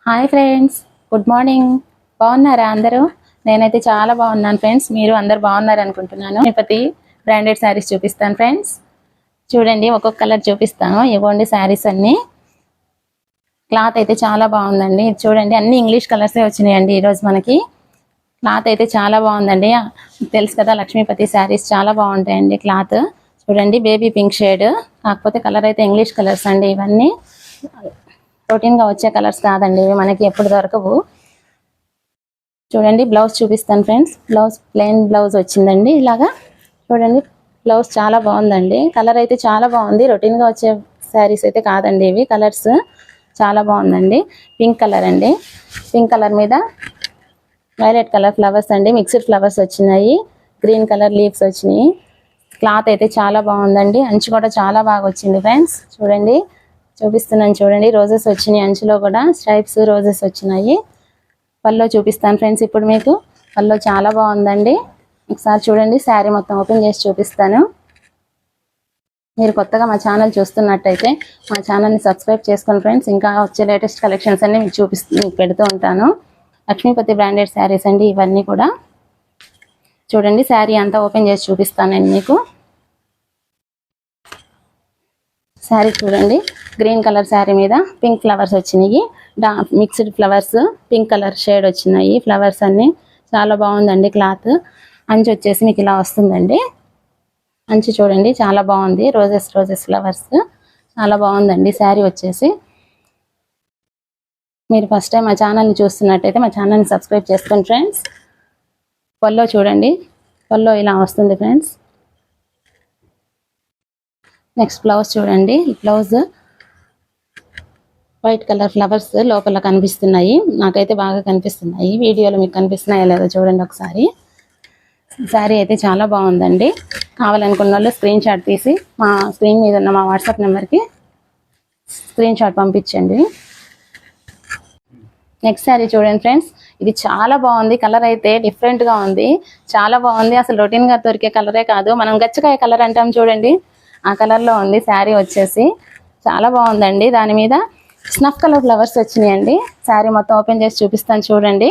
Hi friends, good morning. బాగున్నారా అందరూ? నేనైతే చాలా బాగున్నాను ఫ్రెండ్స్. మీరు అందరు బాగున్నారు అనుకుంటున్నాను. తిరుపతి బ్రాండెడ్ శారీస్ చూపిస్తాను ఫ్రెండ్స్. చూడండి, ఒక్కొక్క కలర్ చూపిస్తాను. ఇవ్వండి శారీస్ అన్నీ. క్లాత్ అయితే చాలా బాగుందండి. చూడండి, అన్ని ఇంగ్లీష్ కలర్సే వచ్చినాయండి ఈరోజు మనకి. క్లాత్ అయితే చాలా బాగుందండి. తెలుసు కదా, లక్ష్మీపతి శారీస్ చాలా బాగుంటాయండి. క్లాత్ చూడండి, బేబీ పింక్ షేడ్, కాకపోతే కలర్ అయితే ఇంగ్లీష్ కలర్స్ అండి. ఇవన్నీ రొటీన్గా వచ్చే కలర్స్ కాదండి, ఇవి మనకి ఎప్పుడు దొరకవు. చూడండి, బ్లౌజ్ చూపిస్తాను ఫ్రెండ్స్. బ్లౌజ్ ప్లెయిన్ బ్లౌజ్ వచ్చిందండి. ఇలాగా చూడండి, బ్లౌజ్ చాలా బాగుందండి. కలర్ అయితే చాలా బాగుంది. రొటీన్గా వచ్చే శారీస్ అయితే కాదండి ఇవి. కలర్స్ చాలా బాగుందండి. పింక్ కలర్ అండి. పింక్ కలర్ మీద వైలెట్ కలర్ ఫ్లవర్స్ అండి. మిక్స్డ్ ఫ్లవర్స్ వచ్చినాయి. గ్రీన్ కలర్ లీవ్స్ వచ్చినాయి. క్లాత్ అయితే చాలా బాగుందండి. అంచు కూడా చాలా బాగా వచ్చింది ఫ్రెండ్స్. చూడండి, చూపిస్తున్నాను చూడండి. రోజెస్ వచ్చినాయి, అంచులో కూడా స్ట్రైప్స్ రోజెస్ వచ్చినాయి. పల్లో చూపిస్తాను ఫ్రెండ్స్. ఇప్పుడు మీకు పల్లో చాలా బాగుందండి. ఒకసారి చూడండి, శారీ మొత్తం ఓపెన్ చేసి చూపిస్తాను. మీరు కొత్తగా మా ఛానల్ చూస్తున్నట్టయితే మా ఛానల్ని సబ్స్క్రైబ్ చేసుకోండి ఫ్రెండ్స్. ఇంకా వచ్చే లేటెస్ట్ కలెక్షన్స్ అన్ని మీకు పెడుతూ ఉంటాను. లక్ష్మీపతి బ్రాండెడ్ శారీస్ అండి ఇవన్నీ కూడా. చూడండి, శారీ అంతా ఓపెన్ చేసి చూపిస్తానండి మీకు. శారీ చూడండి, గ్రీన్ కలర్ శారీ మీద పింక్ ఫ్లవర్స్ వచ్చినాయి. Mixed flowers, pink colour shade వచ్చినాయి ఫ్లవర్స్ అన్నీ. చాలా బాగుందండి క్లాత్. అంచు వచ్చేసి మీకు ఇలా వస్తుందండి. అంచు చూడండి, చాలా బాగుంది. రోజెస్ ఫ్లవర్స్ చాలా బాగుందండి శారీ వచ్చేసి. మీరు ఫస్ట్ టైం మా ఛానల్ని చూస్తున్నట్టయితే మా ఛానల్ని సబ్స్క్రైబ్ చేసుకోండి ఫ్రెండ్స్. పల్లో చూడండి, పల్లో ఇలా వస్తుంది ఫ్రెండ్స్. నెక్స్ట్ బ్లౌజ్ చూడండి. బ్లౌజ్ వైట్ కలర్ ఫ్లవర్స్ లోపల కనిపిస్తున్నాయి. నాకైతే బాగా కనిపిస్తున్నాయి. వీడియోలో మీకు కనిపిస్తున్నాయో లేదో చూడండి ఒకసారి. శారీ అయితే చాలా బాగుందండి. కావాలనుకున్న వాళ్ళు స్క్రీన్ షాట్ తీసి మా స్క్రీన్ మీద ఉన్న మా వాట్సాప్ నెంబర్కి స్క్రీన్ షాట్ పంపించండి. నెక్స్ట్ శారీ చూడండి ఫ్రెండ్స్. ఇది చాలా బాగుంది. కలర్ అయితే డిఫరెంట్గా ఉంది, చాలా బాగుంది. అసలు రొటీన్గా దొరికే కలరే కాదు. మనం గచ్చకాయ కలర్ అంటాం చూడండి, ఆ కలర్లో ఉంది శారీ వచ్చేసి. చాలా బాగుందండి. దాని మీద స్నఫ్ కలర్ ఫ్లవర్స్ వచ్చినాయండి. శారీ మొత్తం ఓపెన్ చేసి చూపిస్తాను చూడండి.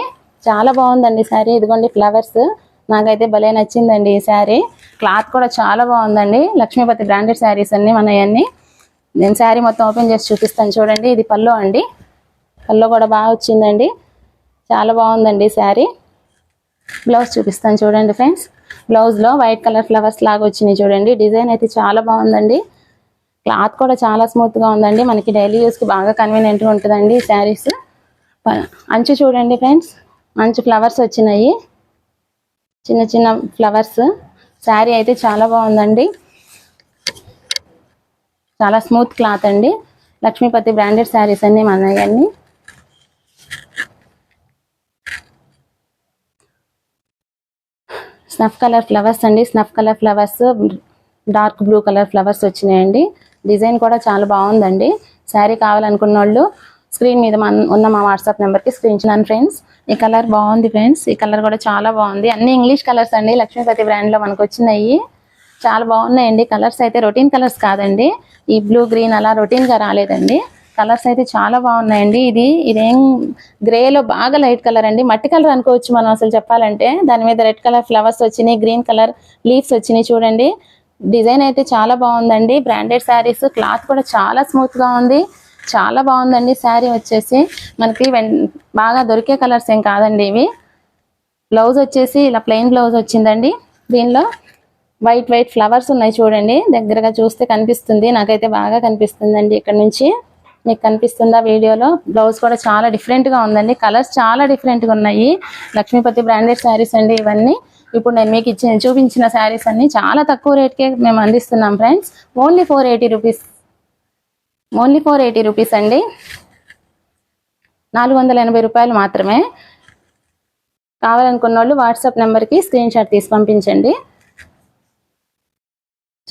చాలా బాగుందండి శారీ. ఇదిగోండి ఫ్లవర్స్. నాకైతే భలే నచ్చిందండి ఈ శారీ. క్లాత్ కూడా చాలా బాగుందండి. లక్ష్మీపతి బ్రాండెడ్ శారీస్ అన్నీ మనయన్నీ. నేను శారీ మొత్తం ఓపెన్ చేసి చూపిస్తాను చూడండి. ఇది పల్లో అండి. పల్లో కూడా బాగా వచ్చిందండి. చాలా బాగుందండి శారీ. బ్లౌజ్ చూపిస్తాను చూడండి ఫ్రెండ్స్. బ్లౌజ్లో వైట్ కలర్ ఫ్లవర్స్ లాగా వచ్చినాయి చూడండి. డిజైన్ అయితే చాలా బాగుందండి. క్లాత్ కూడా చాలా స్మూత్గా ఉందండి. మనకి డైలీ యూస్కి బాగా కన్వీనియంట్గా ఉంటుందండి ఈ శారీస్. అంచు చూడండి ఫ్రెండ్స్, అంచు ఫ్లవర్స్ వచ్చినాయి, చిన్న చిన్న ఫ్లవర్స్. శారీ అయితే చాలా బాగుందండి. చాలా స్మూత్ క్లాత్ అండి. లక్ష్మీపతి బ్రాండెడ్ శారీస్ అన్నీ మనయన్నీ. స్నఫ్ కలర్ ఫ్లవర్స్ అండి. Snuff colour flowers, dark blue colour flowers వచ్చినాయండి. డిజైన్ కూడా చాలా బాగుందండి. శారీ కావాలనుకున్న వాళ్ళు స్క్రీన్ మీద ఉన్న మా వాట్సాప్ నెంబర్కి స్క్రీన్ చేయండి ఫ్రెండ్స్. ఈ కలర్ బాగుంది ఫ్రెండ్స్. ఈ కలర్ కూడా చాలా బాగుంది. అన్ని ఇంగ్లీష్ కలర్స్ అండి. లక్ష్మీపతి బ్రాండ్లో మనకు వచ్చినాయి. చాలా బాగున్నాయండి. కలర్స్ అయితే రొటీన్ కలర్స్ కాదండి. ఈ బ్లూ గ్రీన్ అలా రొటీన్గా రాలేదండి. కలర్స్ అయితే చాలా బాగున్నాయండి. ఇదేం గ్రేలో బాగా లైట్ కలర్ అండి. మట్టి కలర్ అనుకోవచ్చు మనం అసలు చెప్పాలంటే. దాని మీద రెడ్ కలర్ ఫ్లవర్స్ వచ్చినాయి, గ్రీన్ కలర్ లీవ్స్ వచ్చినాయి చూడండి. డిజైన్ అయితే చాలా బాగుందండి. బ్రాండెడ్ శారీస్. క్లాత్ కూడా చాలా స్మూత్గా ఉంది. చాలా బాగుందండి శారీ వచ్చేసి. మనకి బాగా దొరికే కలర్స్ ఏం కాదండి ఇవి. బ్లౌజ్ వచ్చేసి ఇలా ప్లెయిన్ బ్లౌజ్ వచ్చిందండి. దీనిలో వైట్ ఫ్లవర్స్ ఉన్నాయి చూడండి. దగ్గరగా చూస్తే కనిపిస్తుంది. నాకైతే బాగా కనిపిస్తుందండి ఇక్కడ నుంచి. మీకు కనిపిస్తుందా వీడియోలో? బ్లౌజ్ కూడా చాలా డిఫరెంట్గా ఉందండి. కలర్స్ చాలా డిఫరెంట్గా ఉన్నాయి. లక్ష్మీపతి బ్రాండెడ్ శారీస్ అండి ఇవన్నీ. ఇప్పుడు నేను మీకు చూపించిన శారీస్ అన్ని చాలా తక్కువ రేట్కే మేము అందిస్తున్నాం friends. Only 480 rupees. Only 480 rupees అండి. 480 రూపాయలు మాత్రమే. కావాలనుకున్న వాళ్ళు వాట్సాప్ నెంబర్కి స్క్రీన్ షాట్ తీసి పంపించండి.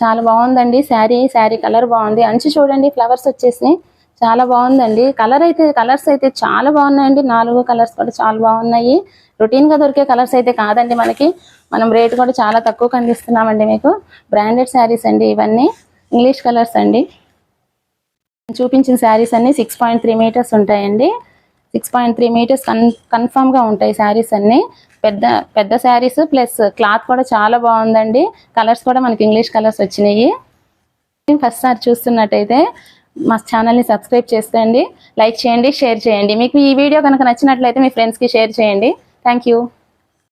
చాలా బాగుందండి శారీ కలర్ బాగుంది. అంచు చూడండి, ఫ్లవర్స్ వచ్చేసినాయి. చాలా బాగుందండి. కలర్స్ అయితే చాలా బాగున్నాయండి. 4 కలర్స్ కూడా చాలా బాగున్నాయి. రొటీన్గా దొరికే కలర్స్ అయితే కాదండి మనకి. మనం రేట్ కూడా చాలా తక్కువకి అందిస్తున్నామండి మీకు. బ్రాండెడ్ శారీస్ అండి ఇవన్నీ. ఇంగ్లీష్ కలర్స్ అండి. చూపించిన శారీస్ అన్నీ 6.3 మీటర్స్ ఉంటాయండి. 6.3 మీటర్స్ కన్ఫామ్గా ఉంటాయి శారీస్ అన్నీ. పెద్ద పెద్ద శారీస్ ప్లస్ క్లాత్ కూడా చాలా బాగుందండి. కలర్స్ కూడా మనకి ఇంగ్లీష్ కలర్స్ వచ్చినాయి. ఫస్ట్ సారి చూస్తున్నట్టయితే మా ఛానల్ని సబ్స్క్రైబ్ చేసుకోండి, లైక్ చేయండి, షేర్ చేయండి. మీకు ఈ వీడియో కనుక నచ్చినట్లయితే మీ ఫ్రెండ్స్కి షేర్ చేయండి. Thank you.